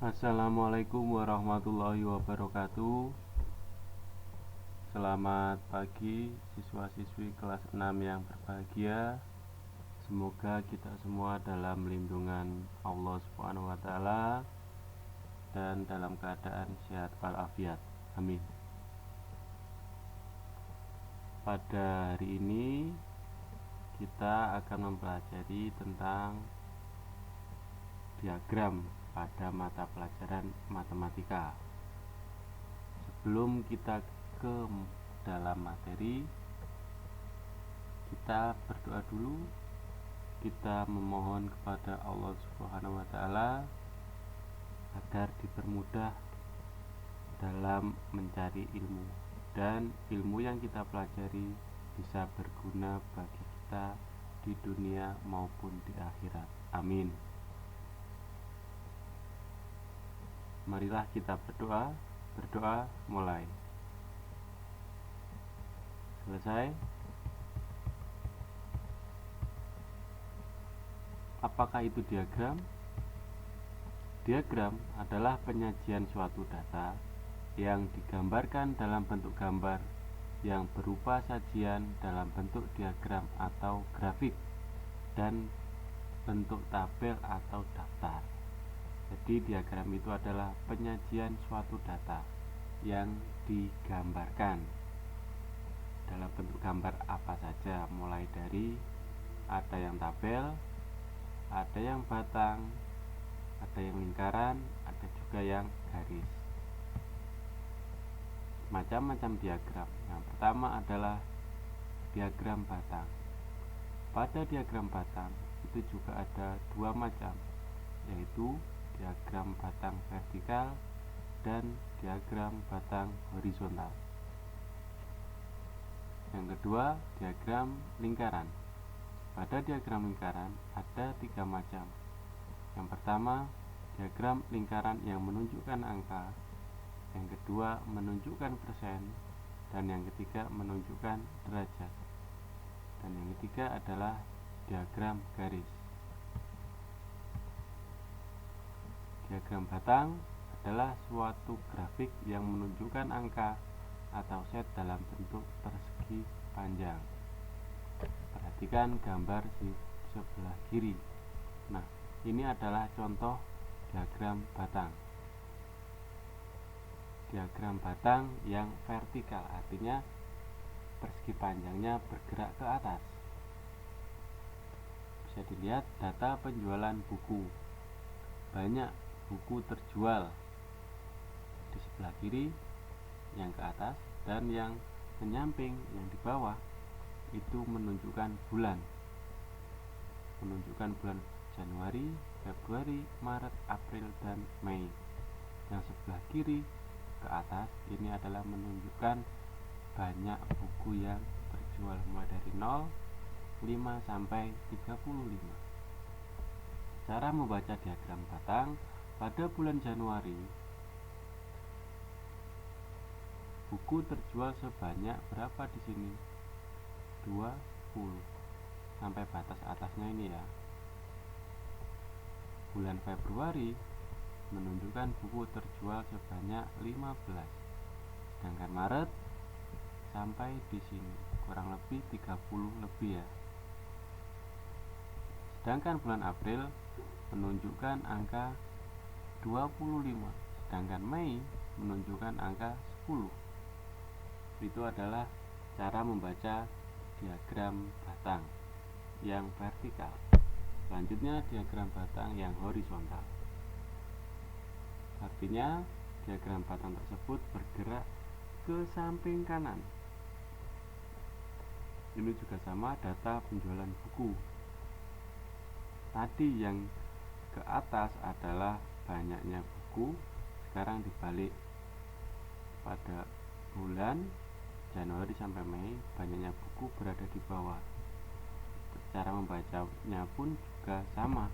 Assalamualaikum warahmatullahi wabarakatuh. Selamat pagi siswa-siswi kelas 6 yang berbahagia. Semoga kita semua dalam lindungan Allah Subhanahu wa taala dan dalam keadaan sehat walafiat. Amin. Pada hari ini kita akan mempelajari tentang diagram pada mata pelajaran matematika. Sebelum kita ke dalam materi, kita berdoa dulu. Kita memohon kepada Allah Subhanahu wa taala agar dipermudah dalam mencari ilmu, dan ilmu yang kita pelajari bisa berguna bagi kita di dunia maupun di akhirat. Amin. Marilah kita berdoa. Berdoa mulai. Selesai. Apakah itu diagram? Diagram adalah penyajian suatu data yang digambarkan dalam bentuk gambar yang berupa sajian dalam bentuk diagram atau grafik dan bentuk tabel atau daftar. Jadi diagram itu adalah penyajian suatu data yang digambarkan dalam bentuk gambar apa saja, mulai dari ada yang tabel, ada yang batang, ada yang lingkaran, ada juga yang garis. Macam-macam diagram. Yang pertama adalah diagram batang. Pada diagram batang itu juga ada dua macam, yaitu diagram batang vertikal dan diagram batang horizontal. Yang kedua, diagram lingkaran. Pada diagram lingkaran ada tiga macam. Yang pertama, diagram lingkaran yang menunjukkan angka. Yang kedua, menunjukkan persen. Dan yang ketiga, menunjukkan derajat. Dan yang ketiga adalah diagram garis. Diagram batang adalah suatu grafik yang menunjukkan angka atau set dalam bentuk persegi panjang. Perhatikan gambar di sebelah kiri. Nah, ini adalah contoh diagram batang. Diagram batang yang vertikal, artinya persegi panjangnya bergerak ke atas. Bisa dilihat data penjualan buku. Banyak buku terjual di sebelah kiri yang ke atas, dan yang menyamping yang di bawah itu menunjukkan bulan. Menunjukkan bulan Januari, Februari, Maret, April, dan Mei. Yang sebelah kiri ke atas ini adalah menunjukkan banyak buku yang terjual, mulai dari 0, 5 sampai 35. Cara membaca diagram batang, pada bulan Januari buku terjual sebanyak berapa di sini? 20 sampai batas atasnya ini ya. Bulan Februari menunjukkan buku terjual sebanyak 15. Sedangkan Maret sampai di sini kurang lebih 30 lebih ya. Sedangkan bulan April menunjukkan angka 25, sedangkan Mei menunjukkan angka 10. Itu adalah cara membaca diagram batang yang vertikal. Selanjutnya diagram batang yang horizontal. Artinya diagram batang tersebut bergerak ke samping kanan. Ini juga sama data penjualan buku. Tadi yang ke atas adalah banyaknya buku, sekarang dibalik. Pada bulan Januari sampai Mei banyaknya buku berada di bawah. Cara membacanya pun juga sama.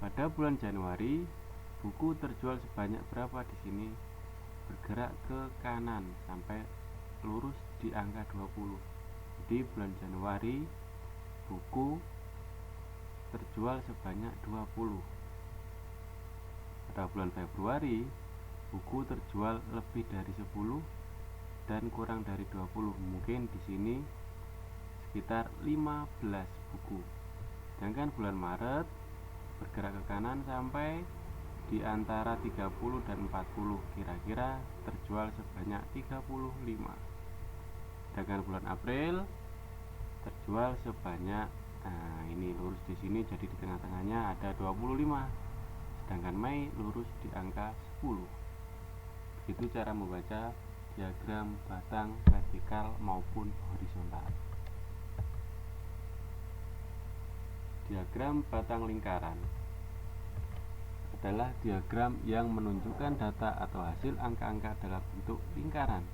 Pada bulan Januari buku terjual sebanyak berapa di sini? Bergerak ke kanan sampai lurus di angka 20. Di bulan Januari buku terjual sebanyak 20. pada bulan Februari buku terjual lebih dari 10 dan kurang dari 20. Mungkin di sini sekitar 15 buku. Sedangkan bulan Maret bergerak ke kanan sampai di antara 30 dan 40, kira-kira terjual sebanyak 35. Sedangkan bulan April terjual sebanyak, nah ini lurus di sini, jadi di tengah-tengahnya ada 25. Sedangkan Mei lurus di angka 10. Begitu cara membaca diagram batang vertikal maupun horizontal. Diagram batang lingkaran adalah diagram yang menunjukkan data atau hasil angka-angka dalam bentuk lingkaran.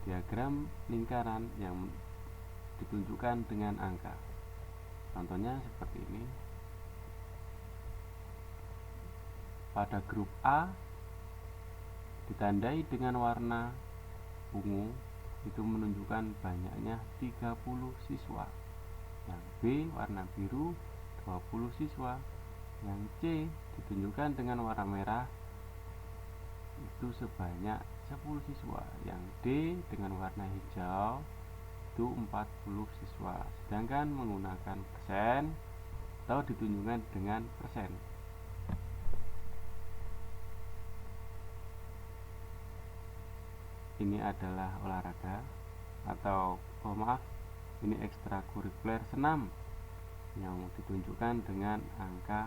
Diagram lingkaran yang ditunjukkan dengan angka. Contohnya seperti ini. Pada grup A ditandai dengan warna ungu, itu menunjukkan banyaknya 30 siswa. Yang B warna biru 20 siswa. Yang C ditunjukkan dengan warna merah, itu sebanyak 10 siswa. Yang D dengan warna hijau itu 40 siswa. Sedangkan menggunakan persen atau ditunjukkan dengan persen. Ini adalah olahraga atau ini ekstrakurikuler senam yang ditunjukkan dengan angka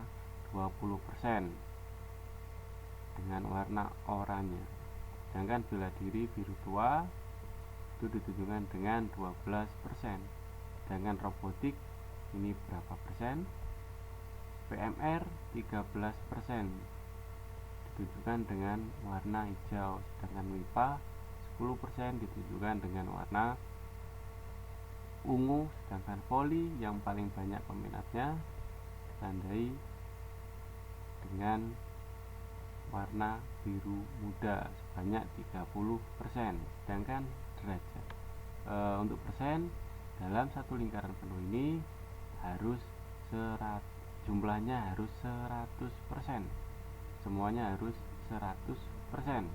20% dengan warna oranye. Sedangkan bela diri biru tua itu ditunjukkan dengan 12%. Sedangkan robotik ini berapa persen? PMR 13% ditunjukkan dengan warna hijau. Sedangkan MIPA 10% ditunjukkan dengan warna ungu. Sedangkan voli yang paling banyak peminatnya ditandai dengan warna biru muda sebanyak 30%. Sedangkan derajat untuk persen dalam satu lingkaran penuh ini harus jumlahnya harus 100%. Semuanya harus 100%.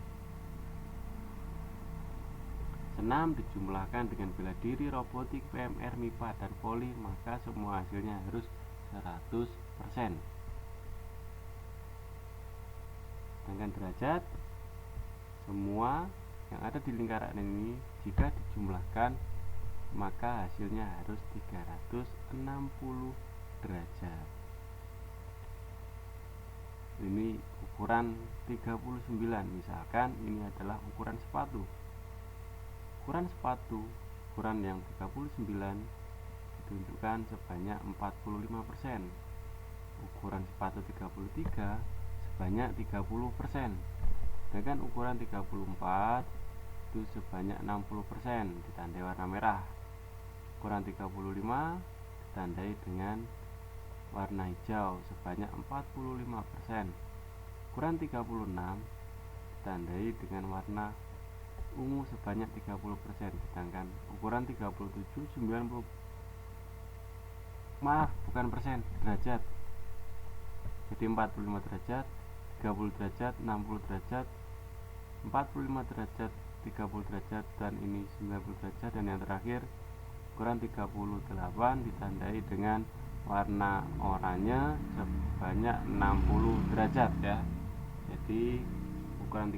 Senam dijumlahkan dengan bela diri, robotik, PMR, MIPA, dan voli, maka semua hasilnya harus 100%. Sedangkan derajat, semua yang ada di lingkaran ini jika dijumlahkan maka hasilnya harus 360 derajat. Ini ukuran 39. Misalkan ini adalah ukuran sepatu. Ukuran sepatu, ukuran yang 39 ditunjukkan sebanyak 45%. Ukuran sepatu 33 sebanyak 30%. Sedangkan ukuran 34 itu sebanyak 60%, ditandai warna merah. Ukuran 35 ditandai dengan warna hijau sebanyak 45%. Ukuran 36 ditandai dengan warna ungu sebanyak 30%. Sedangkan ukuran 37 derajat. Jadi 45 derajat, 30 derajat, 60 derajat, 45 derajat, 30 derajat, dan ini 90 derajat. Dan yang terakhir ukuran 38 ditandai dengan warna oranye sebanyak 60 derajat ya. Jadi ukuran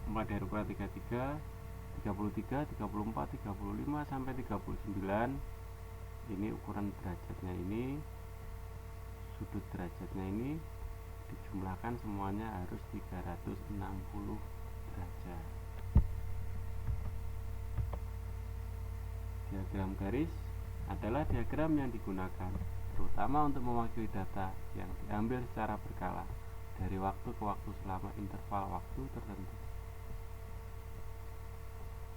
mulai dari ukuran 33, 34, 35 sampai 39. Ini ukuran derajatnya ini, sudut derajatnya ini dijumlahkan semuanya harus 360 derajat. Diagram garis adalah diagram yang digunakan terutama untuk mewakili data yang diambil secara berkala dari waktu ke waktu selama interval waktu tertentu.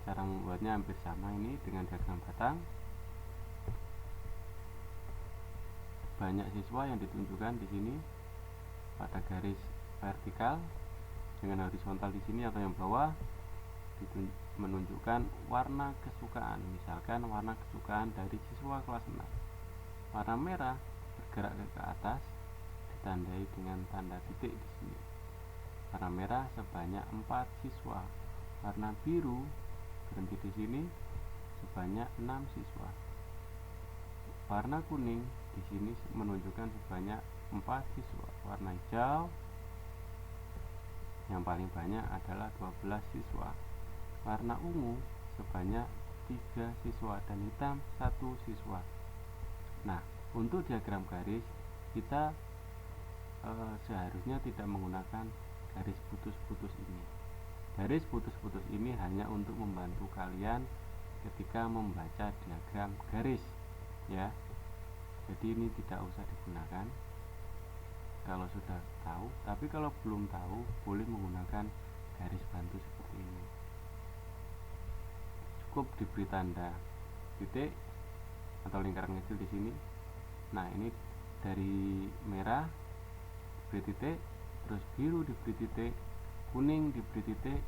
Cara membuatnya hampir sama ini dengan diagram batang. Banyak siswa yang ditunjukkan di sini pada garis vertikal, dengan horizontal di sini atau yang bawah menunjukkan warna kesukaan. Misalkan warna kesukaan dari siswa kelas 6. Warna merah bergerak ke atas ditandai dengan tanda titik di sini. Warna merah sebanyak 4 siswa. Warna biru berhenti di sini sebanyak 6 siswa. Warna kuning di sini menunjukkan sebanyak 4 siswa. Warna hijau yang paling banyak adalah 12 siswa. Warna ungu sebanyak 3 siswa dan hitam 1 siswa. Nah, untuk diagram garis kita seharusnya tidak menggunakan garis putus-putus ini. Garis putus-putus ini hanya untuk membantu kalian ketika membaca diagram garis, ya. Jadi ini tidak usah digunakan kalau sudah tahu, tapi kalau belum tahu boleh menggunakan garis bantu seperti ini. Cukup diberi tanda titik atau lingkaran kecil di sini. Nah, ini dari merah diberi titik, terus biru diberi titik, kuning diberi titik,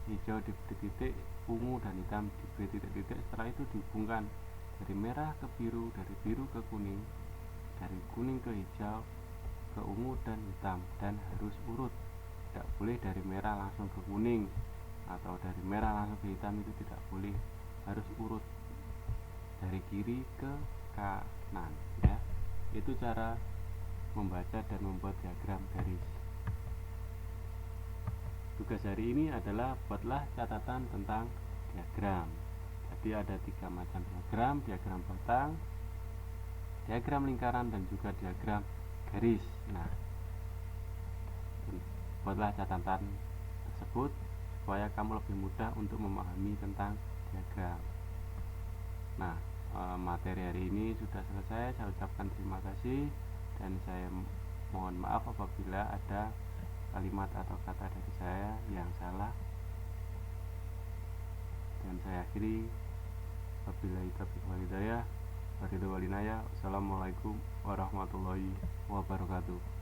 hijau diberi titik, ungu dan hitam diberi titik-titik. Setelah itu dihubungkan dari merah ke biru, dari biru ke kuning, dari kuning ke hijau, ke ungu dan hitam, dan harus urut. Tidak boleh dari merah langsung ke kuning atau dari merah langsung ke hitam, itu tidak boleh, harus urut dari kiri ke kanan, ya. Itu cara membaca dan membuat diagram garis. Tugas hari ini adalah buatlah catatan tentang diagram. Jadi ada 3 macam diagram: diagram batang, diagram lingkaran, dan juga diagram garis. Nah, buatlah catatan tersebut supaya kamu lebih mudah untuk memahami tentang diagram. Nah, materi hari ini sudah selesai. Saya ucapkan terima kasih dan saya mohon maaf apabila ada kalimat atau kata dari saya yang salah. Dan saya akhiri, wabillahi taufiq wal hidayah. Wassalamualaikum warahmatullahi wabarakatuh.